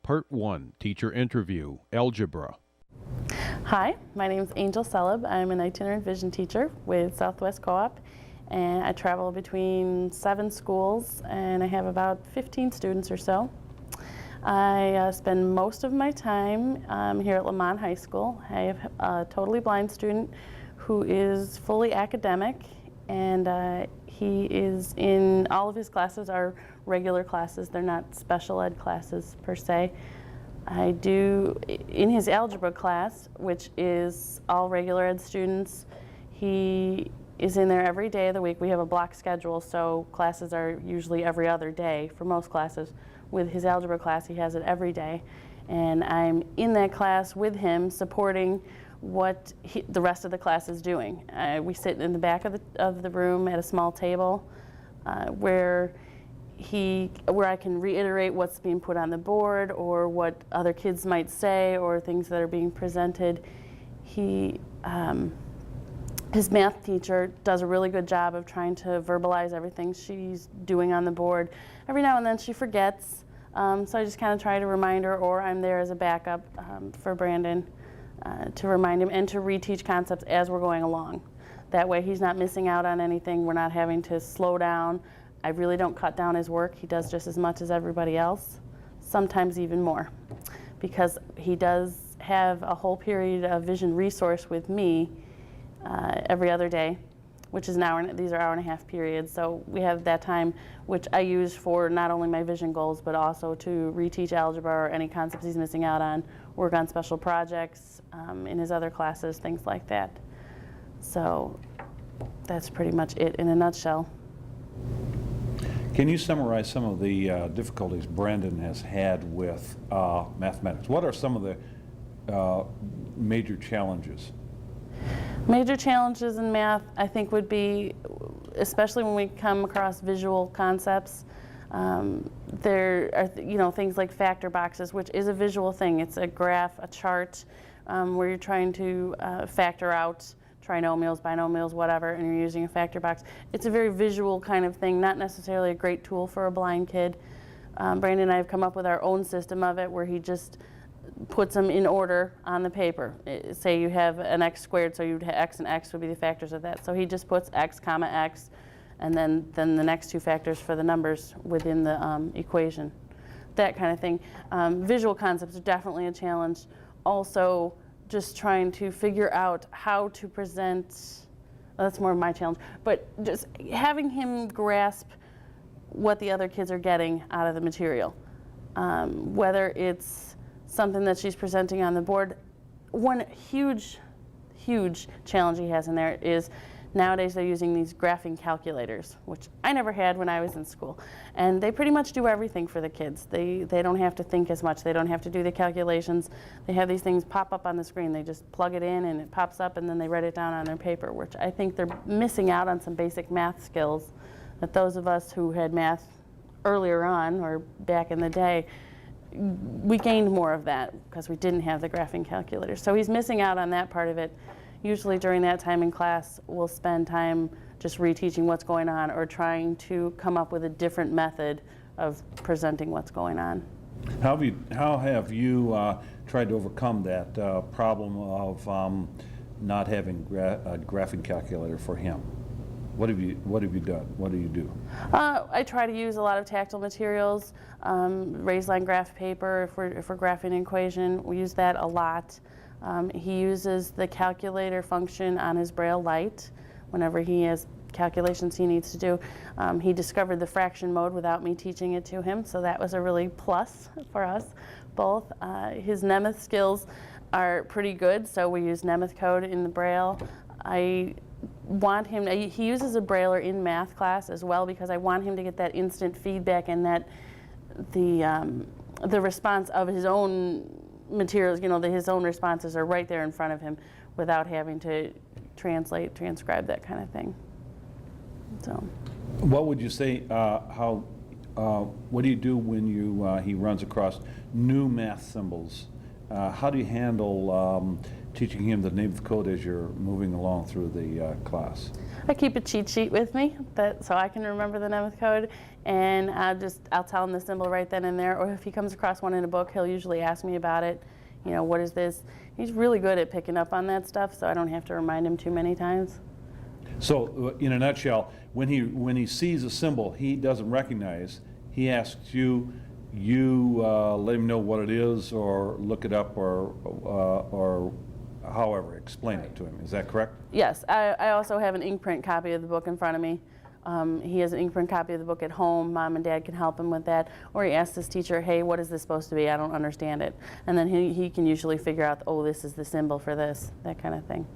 Part 1, Teacher Interview, Algebra. Hi, my name is Angel Celeb. I'm an itinerant vision teacher with Southwest Co-op, and I travel between 7 schools, and I have about 15 students or so. I spend most of my time here at Lamont High School. I have a totally blind student who is fully academic, and he is in all of his classes are regular classes. They're not special ed classes per se. I do, in his algebra class, which is all regular ed students, he is in there every day of the week. We have a block schedule, so classes are usually every other day for most classes. With his algebra class, he has it every day. And I'm in that class with him, supporting what the rest of the class is doing. We sit in the back of the room at a small table where I can reiterate what's being put on the board or what other kids might say or things that are being presented. His math teacher does a really good job of trying to verbalize everything she's doing on the board. Every now and then she forgets, so I just kind of try to remind her, or I'm there as a backup for Brandon to remind him and to reteach concepts as we're going along. That way he's not missing out on anything. We're not having to slow down. I really don't cut down his work. He does just as much as everybody else, sometimes even more, because he does have a whole period of vision resource with me every other day, which is an hour. These are hour-and-a-half periods, so we have that time, which I use for not only my vision goals, but also to reteach algebra or any concepts he's missing out on, work on special projects in his other classes, things like that. So that's pretty much it in a nutshell. Can you summarize some of the difficulties Brandon has had with mathematics? What are some of the major challenges? Major challenges in math, I think, would be, especially when we come across visual concepts, there are things like factor boxes, which is a visual thing. It's a graph, a chart, where you're trying to factor out trinomials, binomials, whatever, and you're using a factor box. It's a very visual kind of thing, not necessarily a great tool for a blind kid. Brandon and I have come up with our own system of it, where he just puts them in order on the paper. Say you have an x squared, so you'd have x and x would be the factors of that. So he just puts x comma x, and then the next two factors for the numbers within the equation. That kind of thing. Visual concepts are definitely a challenge. Also, just trying to figure out how to present, well, that's more of my challenge, but just having him grasp what the other kids are getting out of the material. Whether it's something that she's presenting on the board. One huge challenge he has in there is nowadays they're using these graphing calculators, which I never had when I was in school. And they pretty much do everything for the kids. They don't have to think as much. They don't have to do the calculations. They have these things pop up on the screen. They just plug it in and it pops up, and then they write it down on their paper, which I think they're missing out on some basic math skills that those of us who had math earlier on or back in the day, we gained more of that because we didn't have the graphing calculator. So he's missing out on that part of it. Usually during that time in class, we'll spend time just reteaching what's going on or trying to come up with a different method of presenting what's going on. How have you tried to overcome that problem of not having a graphing calculator for him? What have you done? What do you do? I try to use a lot of tactile materials, raised line graph paper if we're graphing an equation. We use that a lot. He uses the calculator function on his Braille Lite whenever he has calculations he needs to do. He discovered the fraction mode without me teaching it to him, so that was a really plus for us both. His Nemeth skills are pretty good, so we use Nemeth code in the Braille. I want him, he uses a Brailler in math class as well, because I want him to get that instant feedback and that the response of his own materials, his own responses are right there in front of him without having to translate, transcribe, that kind of thing. So, what would you say, what do you do when he runs across new math symbols? How do you handle teaching him the name of the code as you're moving along through the class? I keep a cheat sheet with me so I can remember the Nemeth code, and I'll tell him the symbol right then and there, or if he comes across one in a book, he'll usually ask me about it. You know, what is this? He's really good at picking up on that stuff, so I don't have to remind him too many times. So, in a nutshell, when he sees a symbol he doesn't recognize, he asks you, let him know what it is, or look it up, or however, explain it to him. Is that correct? Yes, I also have an ink print copy of the book in front of me. He has an ink print copy of the book at home. Mom and Dad can help him with that. Or he asks his teacher, hey, what is this supposed to be? I don't understand it. And then he can usually figure out, oh, this is the symbol for this, that kind of thing.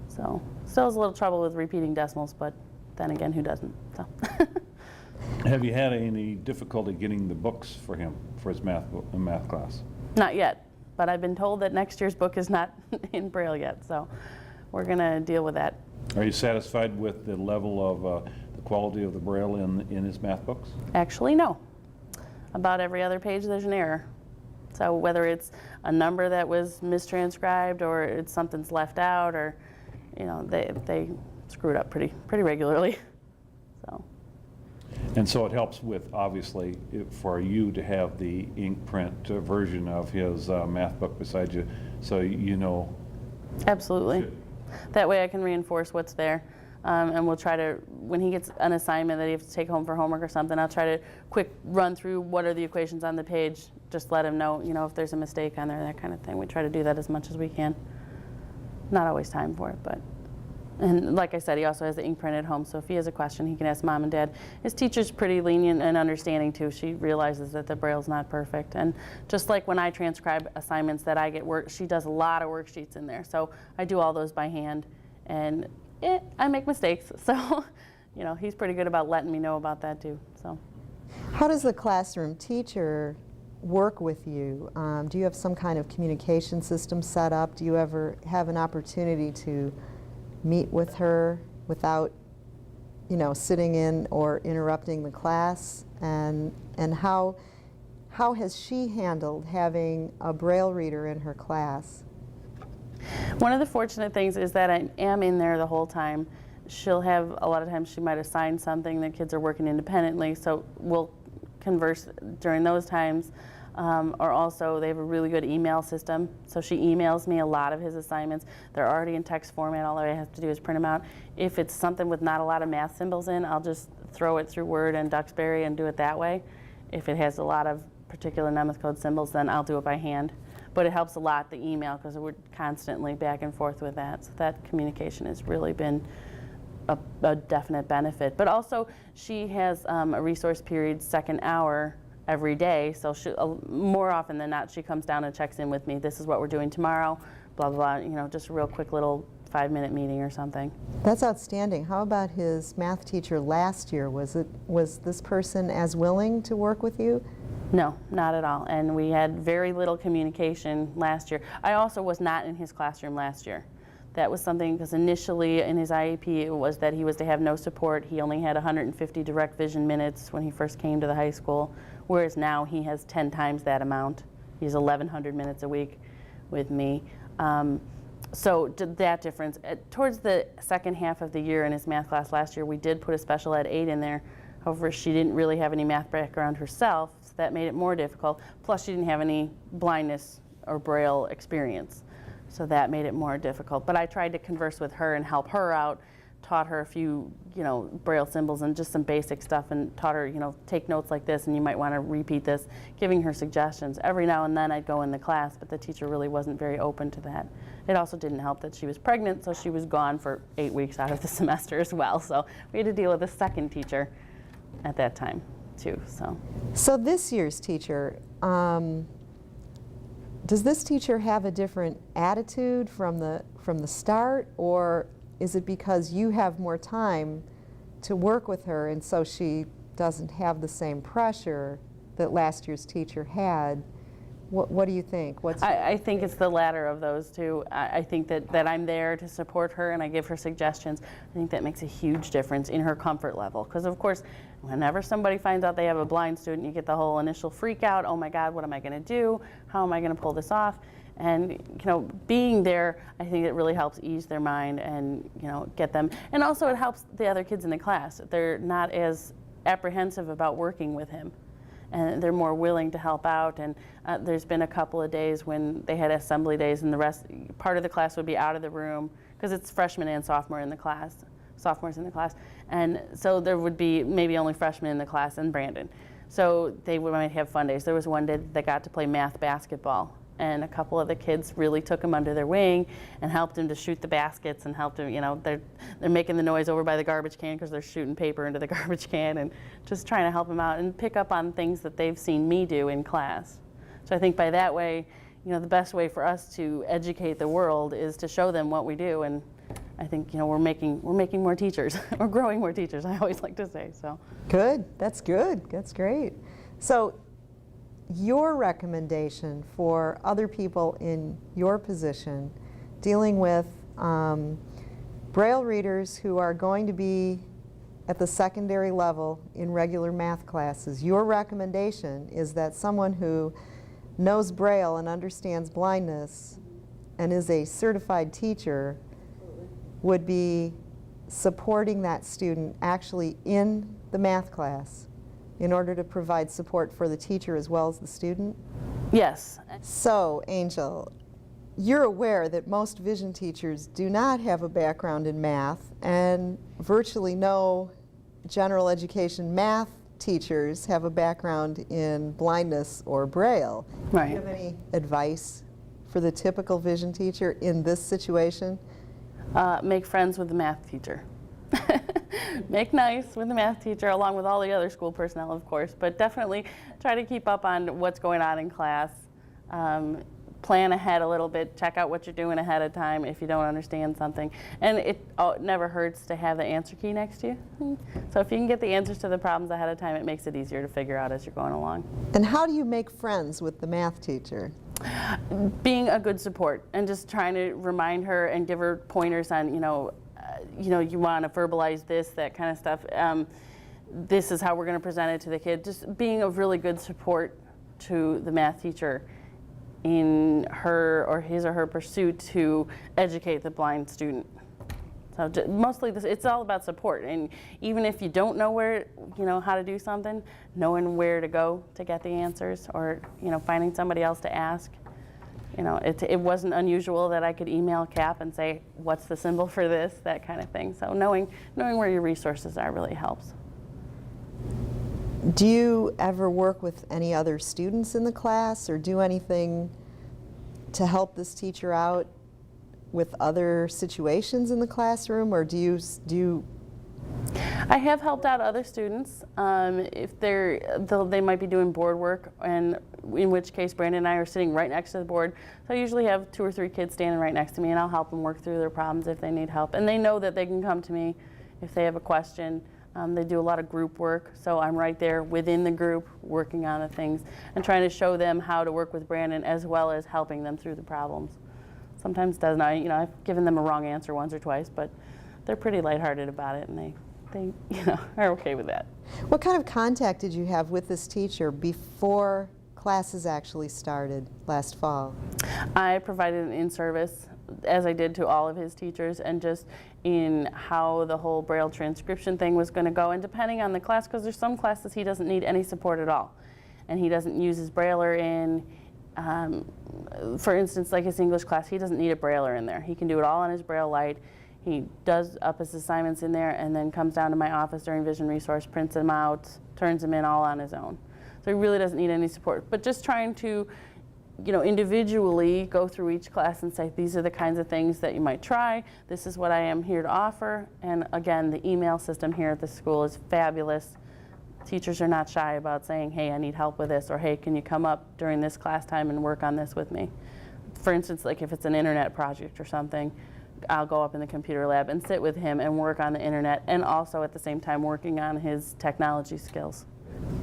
So, still has a little trouble with repeating decimals, but then again, who doesn't? So. Have you had any difficulty getting the books for him, for his math class? Not yet, but I've been told that next year's book is not in Braille yet, so we're going to deal with that. Are you satisfied with the level of the quality of the Braille in his math books? Actually, no. About every other page there's an error. So whether it's a number that was mistranscribed, or it's something's left out, or you know, they screw it up pretty regularly. So. And so it helps with, obviously, for you to have the ink print version of his math book beside you, so you know. Absolutely. That way I can reinforce what's there. And we'll try to, when he gets an assignment that he has to take home for homework or something, I'll try to quick run through what are the equations on the page, just let him know, you know, if there's a mistake on there, that kind of thing. We try to do that as much as we can. Not always time for it, but. And like I said, he also has the ink print at home, so if he has a question, he can ask Mom and Dad. His teacher's pretty lenient and understanding too. She realizes that the Braille's not perfect. And just like when I transcribe assignments that I get she does a lot of worksheets in there. So I do all those by hand, and I make mistakes. So, you know, he's pretty good about letting me know about that too. So. How does the classroom teacher work with you? Do you have some kind of communication system set up? Do you ever have an opportunity to meet with her without, you know, sitting in or interrupting the class? And how has she handled having a Braille reader in her class? One of the fortunate things is that I am in there the whole time. She'll have, a lot of times she might assign something, the kids are working independently, so we'll converse during those times. Or also they have a really good email system, so she emails me a lot of his assignments. They're already in text format, all I have to do is print them out. If it's something with not a lot of math symbols in, I'll just throw it through Word and Duxbury and do it that way. If it has a lot of particular Nemeth code symbols, then I'll do it by hand. But it helps a lot, the email, because we're constantly back and forth with that. So that communication has really been a definite benefit. But also, she has a resource period second hour every day, so more often than not, she comes down and checks in with me. This is what we're doing tomorrow, blah, blah, blah. You know, just a real quick little 5-minute meeting or something. That's outstanding. How about his math teacher last year? Was this person as willing to work with you? No, not at all. And we had very little communication last year. I also was not in his classroom last year. That was something, because initially in his IEP it was that he was to have no support. He only had 150 direct vision minutes when he first came to the high school, whereas now he has 10 times that amount. He's 1,100 minutes a week with me. So that difference. Towards the second half of the year in his math class last year, we did put a special ed aide in there. However, she didn't really have any math background herself, so that made it more difficult. Plus, she didn't have any blindness or Braille experience, so that made it more difficult. But I tried to converse with her and help her out, taught her a few, you know, Braille symbols and just some basic stuff, and taught her, you know, take notes like this, and you might want to repeat this, giving her suggestions. Every now and then I'd go in the class, but the teacher really wasn't very open to that. It also didn't help that she was pregnant, so she was gone for 8 weeks out of the semester as well. So we had to deal with a second teacher at that time too. So this year's teacher, does this teacher have a different attitude from the start, or is it because you have more time to work with her and so she doesn't have the same pressure that last year's teacher had? What do you think? I think it's the latter of those two. I think that I'm there to support her and I give her suggestions. I think that makes a huge difference in her comfort level. Because of course, whenever somebody finds out they have a blind student, you get the whole initial freak out. Oh my God, what am I going to do? How am I going to pull this off? And being there, I think it really helps ease their mind and get them. And also it helps the other kids in the class. They're not as apprehensive about working with him, and they're more willing to help out. And there's been a couple of days when they had assembly days, and part of the class would be out of the room because it's freshmen and sophomores in the class, and so there would be maybe only freshmen in the class and Brandon. So they might have fun days. There was one day they got to play math basketball, and a couple of the kids really took him under their wing and helped him to shoot the baskets and helped him, they're making the noise over by the garbage can because they're shooting paper into the garbage can, and just trying to help him out and pick up on things that they've seen me do in class. So I think by that way, the best way for us to educate the world is to show them what we do, and I think we're making more teachers. We're growing more teachers, I always like to say. So good. That's great. So your recommendation for other people in your position dealing with Braille readers who are going to be at the secondary level in regular math classes, your recommendation is that someone who knows Braille and understands blindness and is a certified teacher would be supporting that student actually in the math class in order to provide support for the teacher as well as the student? Yes. So, Angel, you're aware that most vision teachers do not have a background in math, and virtually no general education math teachers have a background in blindness or Braille. Right. Do you have any advice for the typical vision teacher in this situation? Make friends with the math teacher. Make nice with the math teacher, along with all the other school personnel, of course, but definitely try to keep up on what's going on in class. Plan ahead a little bit, check out what you're doing ahead of time if you don't understand something. And it never hurts to have the answer key next to you. So if you can get the answers to the problems ahead of time, it makes it easier to figure out as you're going along. And how do you make friends with the math teacher? Being a good support and just trying to remind her and give her pointers on, you want to verbalize this, that kind of stuff. This is how we're going to present it to the kid. Just being a really good support to the math teacher in his or her pursuit to educate the blind student. So mostly it's all about support, and even if you don't know how to do something, knowing where to go to get the answers, or finding somebody else to ask. It wasn't unusual that I could email CAP and say, what's the symbol for this, that kind of thing. So knowing where your resources are really helps. Do you ever work with any other students in the class or do anything to help this teacher out with other situations in the classroom, or do you I have helped out other students if they might be doing board work, and in which case Brandon and I are sitting right next to the board. So I usually have 2 or 3 kids standing right next to me, and I'll help them work through their problems if they need help. And they know that they can come to me if they have a question. They do a lot of group work, so I'm right there within the group working on the things and trying to show them how to work with Brandon as well as helping them through the problems. Sometimes it doesn't. I've given them a wrong answer once or twice, but they're pretty lighthearted about it, and they are okay with that. What kind of contact did you have with this teacher before classes actually started last fall? I provided an in-service, as I did to all of his teachers, and just in how the whole Braille transcription thing was going to go, and depending on the class, because there's some classes he doesn't need any support at all, and he doesn't use his Brailler in. For instance, like his English class, he doesn't need a Brailler in there. He can do it all on his Braille Lite. He does up his assignments in there and then comes down to my office during Vision Resource, prints them out, turns them in all on his own. So he really doesn't need any support. But just trying to, individually go through each class and say, these are the kinds of things that you might try. This is what I am here to offer. And again, the email system here at the school is fabulous. Teachers are not shy about saying, hey, I need help with this, or hey, can you come up during this class time and work on this with me? For instance, like if it's an internet project or something, I'll go up in the computer lab and sit with him and work on the internet, and also at the same time working on his technology skills.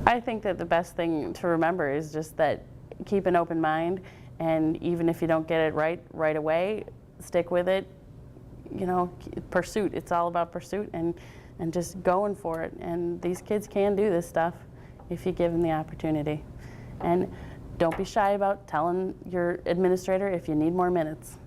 I think that the best thing to remember is just that keep an open mind, and even if you don't get it right away, stick with it. Pursuit. It's all about pursuit and just going for it. And these kids can do this stuff if you give them the opportunity. And don't be shy about telling your administrator if you need more minutes.